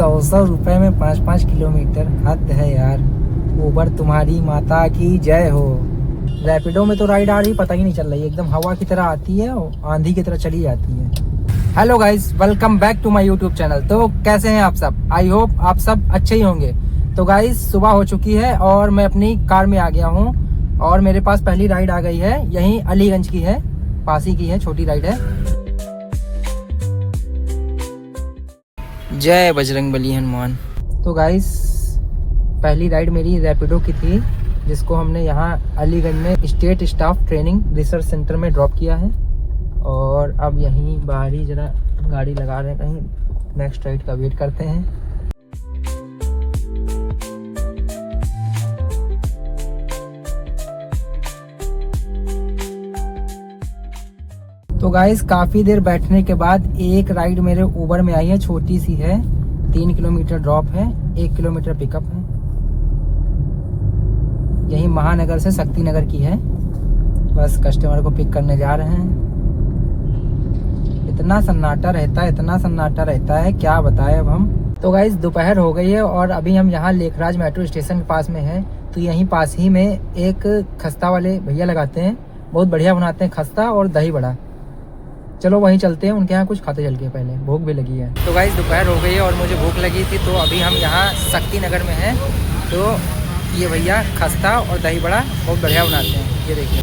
100 रुपए में 5-5 किलोमीटर, हद है यार। उबर तुम्हारी माता की जय हो। रैपिडो में तो राइड आ रही पता ही नहीं चल रही, एकदम हवा की तरह आती है और आंधी की तरह चली जाती है। Hello guys, welcome back to my YouTube channel. तो कैसे हैं आप सब? आई होप आप सब अच्छे ही होंगे। तो गाइस सुबह हो चुकी है और मैं अपनी कार में आ गया हूँ और मेरे पास पहली राइड आ गई है। यहीं अलीगंज की है, पास ही की है, छोटी राइड है। जय बजरंगबली हनुमान। तो गाइस पहली राइड मेरी रैपिडो की थी, जिसको हमने यहाँ अलीगंज में state staff training research centre में ड्रॉप किया है। और अब यहीं बाहर ही जरा गाड़ी लगा रहे हैं, कहीं नेक्स्ट राइड का वेट करते हैं। तो गाइस काफ़ी देर बैठने के बाद एक राइड मेरे उबर में आई है, छोटी सी है, 3 किलोमीटर ड्रॉप है, 1 किलोमीटर पिकअप है। यही महानगर से शक्ति नगर की है। बस कस्टमर को पिक करने जा रहे हैं। इतना सन्नाटा रहता है क्या बताएं अब हम। तो गाइस दोपहर हो गई है और अभी हम यहाँ लेखराज मेट्रो स्टेशन के पास में हैं। तो यहीं पास ही में एक खस्ता वाले भैया लगाते हैं, बहुत बढ़िया बनाते हैं खस्ता और दही बड़ा। चलो वहीं चलते हैं, उनके यहाँ कुछ खाते चल के, पहले भूख भी लगी है। तो गाइस दोपहर हो गई है और मुझे भूख लगी थी, तो अभी हम यहाँ शक्ति नगर में हैं। तो ये भैया खस्ता और दही बड़ा बहुत बढ़िया बनाते हैं, ये देखिए।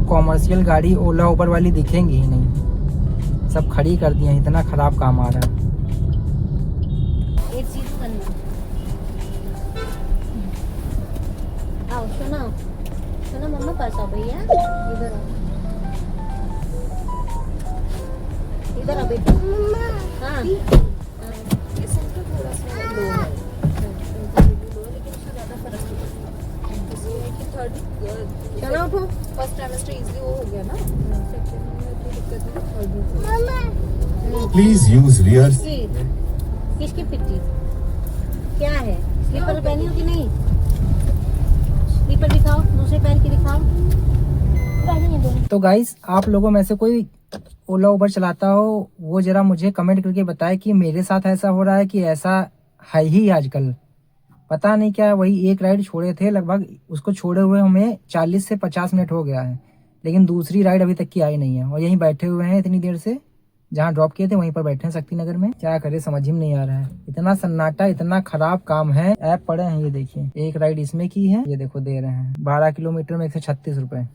कॉमर्शियल गाड़ी ओला उबर वाली दिखेंगी ही नहीं, सब खड़ी कर दी हैं, इतना खराब काम आ रहा है। एक चीज करना, आओ सुनो मम्मा पास आओ भैया, इधर आओ बेटा। हाँ ये सेंटर थोड़ा सा लो है, लेकिन उससे ज़्यादा फर्क नहीं है कि थर्ड चलो उठो। फर्स्ट ट्राइमेस्टर इजीली वो हो गया ना, सेकंड में कोई दिक्कत नहीं, थर्ड में प्लीज यूज रियर। किसकी पिट्टी क्या है? स्लीपर पहनी हो कि नहीं? स्लीपर दिखाओ, दूसरे पैर की दिखाओ। तो गाइस आप लोगों में से कोई ओला उबर चलाता हो, वो जरा मुझे कमेंट करके बताए कि मेरे साथ ऐसा हो रहा है कि ऐसा है ही आजकल। पता नहीं क्या, वही एक राइड छोड़े थे, लगभग उसको छोड़े हुए हमें 40 से 50 मिनट हो गया है, लेकिन दूसरी राइड अभी तक की आई नहीं है। और यहीं बैठे हुए हैं इतनी देर से, जहाँ ड्रॉप किए थे वहीं पर बैठे हैं शक्ति नगर में। क्या करे समझ ही नहीं आ रहा है, इतना सन्नाटा, इतना खराब काम है। ऐप पड़े हैं, ये देखिए, एक राइड इसमें की है, ये देखो दे रहे हैं 12 किलोमीटर में 136 रुपए।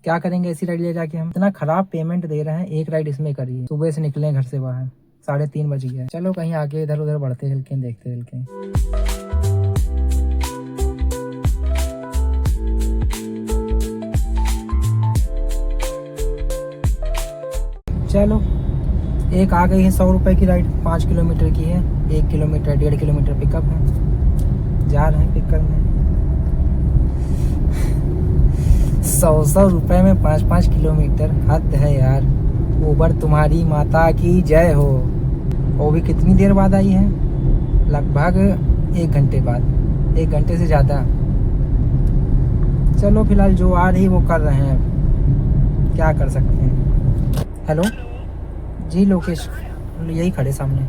क्या करेंगे ऐसी राइड ले जाके हम? इतना खराब पेमेंट दे रहे हैं, एक राइड इसमें करिए। सुबह से निकले घर से बाहर, 3:30 बज गया। चलो कहीं आगे इधर उधर बढ़ते चलके देखते चलके। चलो एक आ गई है 100 रुपए की राइड, 5 किलोमीटर की है, 1 किलोमीटर 1.5 किलोमीटर पिकअप है। जा रहे हैं पिक करने। 100 रुपए में 5-5 किलोमीटर, हद है यार। उबर तुम्हारी माता की जय हो। वो भी कितनी देर बाद आई है? लगभग 1 घंटे बाद, 1 घंटे से ज़्यादा। चलो फिलहाल जो आ रही वो कर रहे हैं, क्या कर सकते हैं। हेलो जी लोकेश, यही खड़े सामने।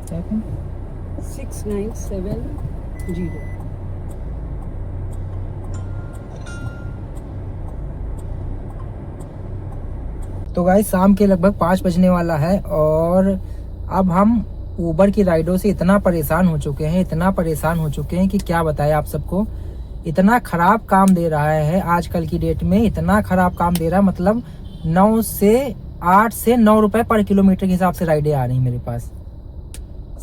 क्या 6970। तो गाइस शाम के लगभग 5 बजने वाला है और अब हम उबर की राइडों से इतना परेशान हो चुके हैं कि क्या बताएं आप सबको। इतना खराब काम दे रहा है आजकल की डेट में, इतना खराब काम दे रहा है, मतलब 8 से 9 रुपए पर किलोमीटर के हिसाब से राइडें आ रही मेरे पास।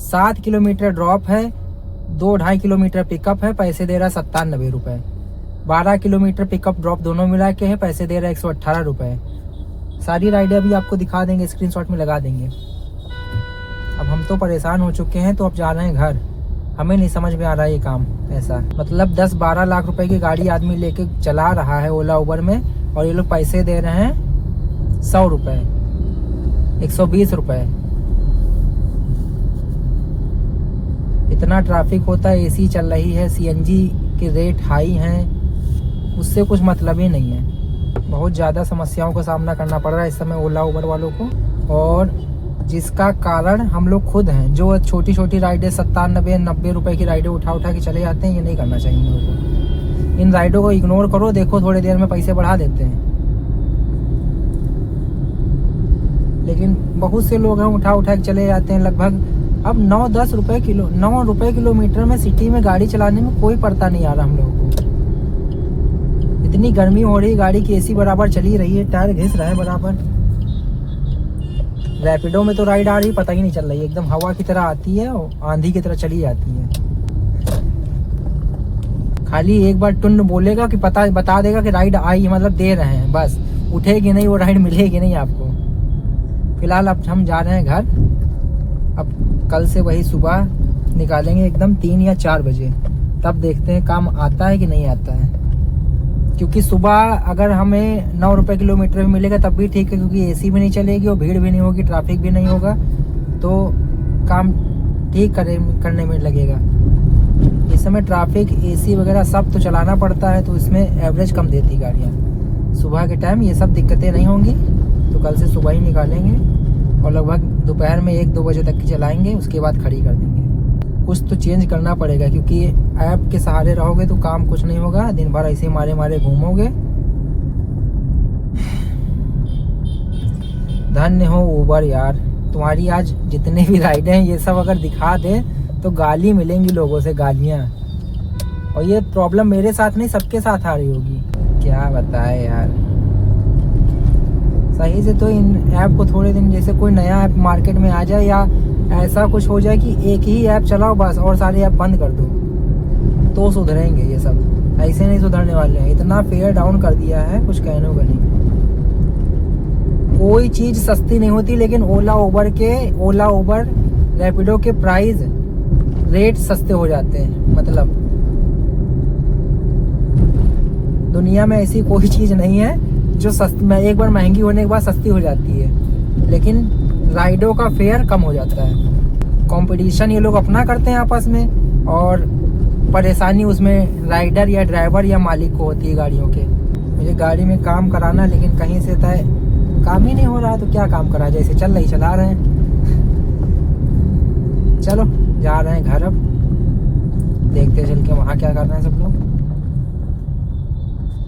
7 किलोमीटर ड्रॉप है, 2-2.5 किलोमीटर पिकअप है, पैसे दे रहा है 97 रुपए। 12 किलोमीटर पिकअप ड्रॉप दोनों मिला के है, पैसे दे रहा है 118 रुपए। सारी राइडें अभी आपको दिखा देंगे, स्क्रीनशॉट में लगा देंगे। अब हम तो परेशान हो चुके हैं, तो अब जा रहे हैं घर। हमें नहीं समझ में आ रहा है ये काम ऐसा, मतलब 10-12 लाख रुपए की गाड़ी आदमी लेके चला रहा है ओला उबर में, और ये लोग पैसे दे रहे हैं 100 रुपये, 120 रुपये। इतना ट्रैफिक होता है, एसी चल रही है, सीएनजी के रेट हाई हैं, उससे कुछ मतलब ही नहीं है। बहुत ज़्यादा समस्याओं का सामना करना पड़ रहा है इस समय ओला उबर वालों को, और जिसका कारण हम लोग खुद हैं। जो छोटी छोटी राइडें 97-90 रुपए की राइडें उठा के चले जाते हैं, ये नहीं करना चाहिए लोगों को। इन राइडों को इग्नोर करो, देखो थोड़ी देर में पैसे बढ़ा देते हैं। लेकिन बहुत से लोग हैं उठा के चले जाते हैं। लगभग अब 9-10 रुपए किलो, 9 रुपए किलोमीटर में सिटी में गाड़ी चलाने में कोई पड़ता नहीं आ रहा हम लोगों को। इतनी गर्मी हो रही, गाड़ी की एसी बराबर चली रही है, टायर घिस रहा है बराबर। रैपिडो में तो राइड आ रही, पता ही नहीं चल रही है, एकदम हवा की तरह आती है और आंधी की तरह चली जाती है। खाली एक बार टुन बोलेगा कि बता देगा कि राइड आई, मतलब दे रहे हैं, बस उठेगी नहीं वो राइड, मिलेगी नहीं आपको। फिलहाल अब हम जा रहे हैं घर। अब कल से वही सुबह निकालेंगे एकदम 3 या 4 बजे, तब देखते हैं काम आता है कि नहीं आता है। क्योंकि सुबह अगर हमें 9 रुपए किलोमीटर में मिलेगा तब भी ठीक है, क्योंकि एसी भी नहीं चलेगी और भीड़ भी नहीं होगी, ट्रैफिक भी नहीं होगा, तो काम ठीक करने में लगेगा। इस समय ट्रैफिक, एसी वगैरह सब तो चलाना पड़ता है, तो इसमें एवरेज कम देती गाड़ियाँ। सुबह के टाइम ये सब दिक्कतें नहीं होंगी, तो कल से सुबह ही निकालेंगे और लगभग दोपहर में 1-2 बजे तक की चलाएंगे, उसके बाद खड़ी कर देंगे। कुछ तो चेंज करना पड़ेगा, क्योंकि ऐप के सहारे रहोगे तो काम कुछ नहीं होगा, दिन भर ऐसे मारे घूमोगे। धन्य हो उबर यार, तुम्हारी आज जितने भी राइडें हैं ये सब अगर दिखा दे तो गाली मिलेंगी लोगों से, गालियां। और ये प्रॉब्लम मेरे साथ नहीं, सबके साथ आ रही होगी, क्या बताए यार। सही से तो इन ऐप को थोड़े दिन, जैसे कोई नया ऐप मार्केट में आ जाए या ऐसा कुछ हो जाए कि एक ही ऐप चलाओ बस और सारे ऐप बंद कर दो, तो सुधरेंगे ये सब। ऐसे नहीं सुधरने वाले हैं। इतना फेयर डाउन कर दिया है, कुछ कहने को नहीं। कोई चीज सस्ती नहीं होती, लेकिन ओला उबर रैपिडो के प्राइस रेट सस्ते हो जाते हैं। मतलब दुनिया में ऐसी कोई चीज नहीं है जो सस्ती, एक बार महंगी होने के बाद सस्ती हो जाती है, लेकिन राइडों का फेयर कम हो जाता है। कंपटीशन ये लोग अपना करते हैं आपस में, और परेशानी उसमें राइडर या ड्राइवर या मालिक को होती है गाड़ियों के। मुझे गाड़ी में काम कराना, लेकिन कहीं से तय काम ही नहीं हो रहा, तो क्या काम करा, जैसे चल रही चला रहे हैं। चलो जा रहे हैं घर, अब देखते चल के वहाँ क्या करना है सब लोग।